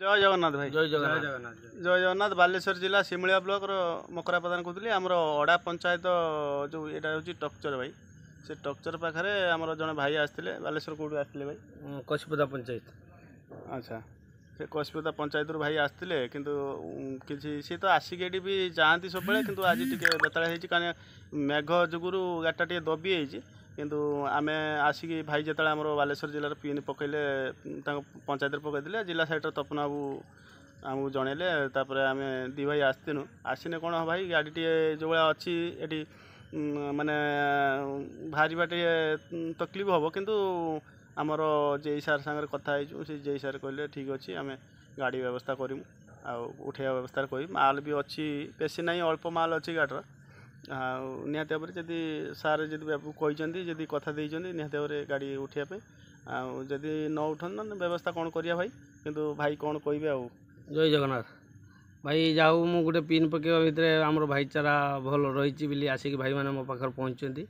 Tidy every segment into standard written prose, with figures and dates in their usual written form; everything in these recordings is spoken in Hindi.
जय जगन्नाथ भाई जय जगन्नाथ जय जगन्नाथ बालेश्वर जिला सिमुलिया ब्लॉक मकरा प्रधान कहते आमर अड़ा पंचायत जो यहाँ हूँ टक्चर भाई से टक्चर पाखे आमर जड़े भाई आसते बालेश्वर कौटू आसते भाई कछपुदा पंचायत। अच्छा से कछपुदा पंचायत भाई आसते किंतु किसी सी तो आसिक ये भी जाती सब कि आज टे बेताल कहीं मेघ जुगुरु गाड़ीटा टे दबी जाइए किंतु आमे आसिक भाई जो आम बालेश्वर जिलार पिन पकड़े पंचायत पकईदे जिला साइड तपन बाबू आमको जनइले आम दी भाई आसतीनु आसने कौन भाई गाड़ी टे जो भाई अच्छी ये माने बाहर टे तकलीफ हम किंतु आमर जेई सार सागर कथा से जेई सार कहले ठीक अच्छे आम गाड़ी व्यवस्था करूँ उठेवा व्यवस्था करी माल भी अच्छी बेसी ना अल्प माल अच्छी गाड़र निहत भाव जदि सार जब बाबू कहते जदि कथा देते निहत भाव गाड़ी उठापे जदि न उठन व्यवस्था कौन करिया भाई किंतु भाई कौन कहे आ जय जगन्नाथ भाई जाऊ मु गोटे पिन पकेवा भितर आमर भाईचारा भल रही बोली आसिक भाई मैंने मो पाखे पहुँचती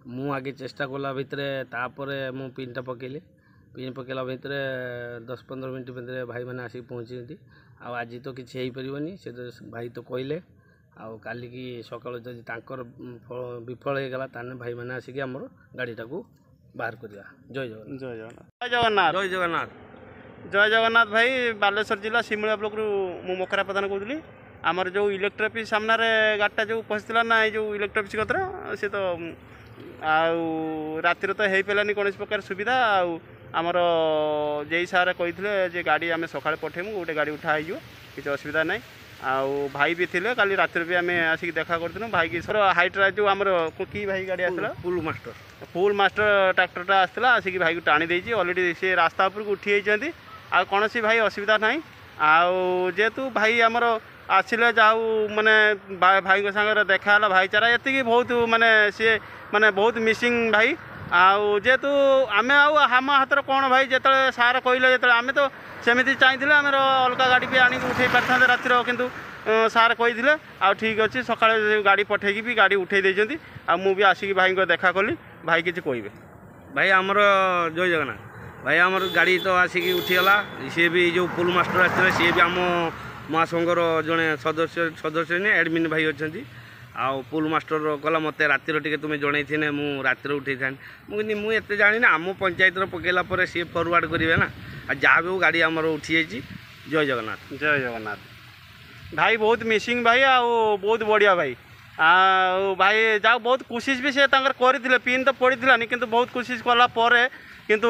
मु आगे चेष्टा कला भितर तापर मु पिनटा पकेली पिन पकेला भितर 10-15 मिनट भितर भाई मैंने आसिक पहुँचती आज तो किसी हो पारनी से भाई तो कहले आउ काली की सकाल जदि विफल हो गला ताने भाई मैंने आसिक आमर गाड़ीटा को बाहर करिया। जय जगन्नाथ जय जगन्नाथ जय जगन्नाथ जय जगन्नाथ जय जगन्नाथ भाई बालेश्वर जिला सिमुलिया ब्लॉक मु मकरा प्रधान कहूली आमर जो इलेक्ट्रिक ऑफिस सामने गाड़ीटा जो पशिला ना ये जो इलेक्ट्रिक ऑफिस कतर सी तो रातिर तो हो पारानी कौन प्रकार सुविधा आमर जेई सार कहते गाड़ी आम सका पठेमु गोटे गाड़ी उठा हो किसी असुविधा ना आउ भाई भी थे काली रात भी आम आसिक देखा करूँ भाई की हाइट्रा जो आमर कि भाई गाड़ी आसला फुल मास्टर ट्रैक्टरटा आसला आसिक भाई को टाणी देती अलरेडी सी रास्ता उपरको उठी जाती आ कौन सी भाई असुविधा ना जेहेतु भाई आमर आसिले जाऊ माने भाई सागर देखा भाईचारा ये बहुत माने सी माने बहुत मिसिंग भाई जेहेतु आम आम हाथ कौन भाई जो सार कहले जो आम तो सेमती चाहिए आम अलग गाड़ी भी आनी उठे पारे रातिर किंतु सार कही ठीक अच्छे सका गाड़ी पठेकी भी गाड़ी उठे देती मुझे आसिक भाई को देखा कली भाई किसी कहे भाई आमर जय जगन्नाथ भाई आमर गाड़ी तो आसिक उठीगला सी भी जो पुल मास्टर आसते सी भी आम महासंघर जड़े सदस्य ने एडमिन भाई अच्छा आउ पुल मास्टर कहला मत रातिर टे तुम्हें जन थे मुझे रातिर उठे था मुझे जानी ना आम पंचायत पकेला सी फरवर्ड करेंगे ना जहाँ भी गाड़ी आमर उठी जाइए। जय जगन्नाथ जय जगन्नाथ भाई बहुत मिसिंग भाई बहुत बढ़िया भाई भाई जाओ बहुत कोशिश भी से करते पिन तो पड़ा नहीं किंतु बहुत कोशिश कला किंतु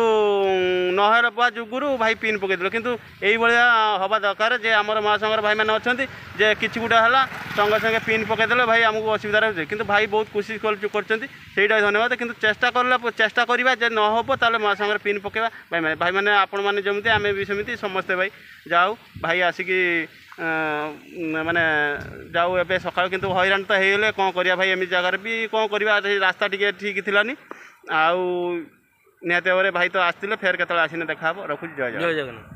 नहबा जुगुरु भाई पिन पकईदे किंतु यही भाया हवा दरकार जे आमर महासंघर भाई मैंने अच्छा जे कि गोटे है संगे संगे पिन पकईदे भाई आमको असुविधा हो कि भाई बहुत कोशिश करटा धन्यवाद किंतु चेष्टा चेष्टा करवा जे न हो ताले महासंघर पिन पकेवा भाई मैंने आपण मैंने जमी आम भी सेमती समस्ते भाई जाऊ भाई आसिक माने जाऊ ए सका किंतु हैरान तो होगले कौन करिया भाई एमती जगार भी कौन करवा रास्ता टी ठीक थिलानी निहत भाव भाई तो आसते फेर केत आसने देखा रखुच। जय जगन्नाथ।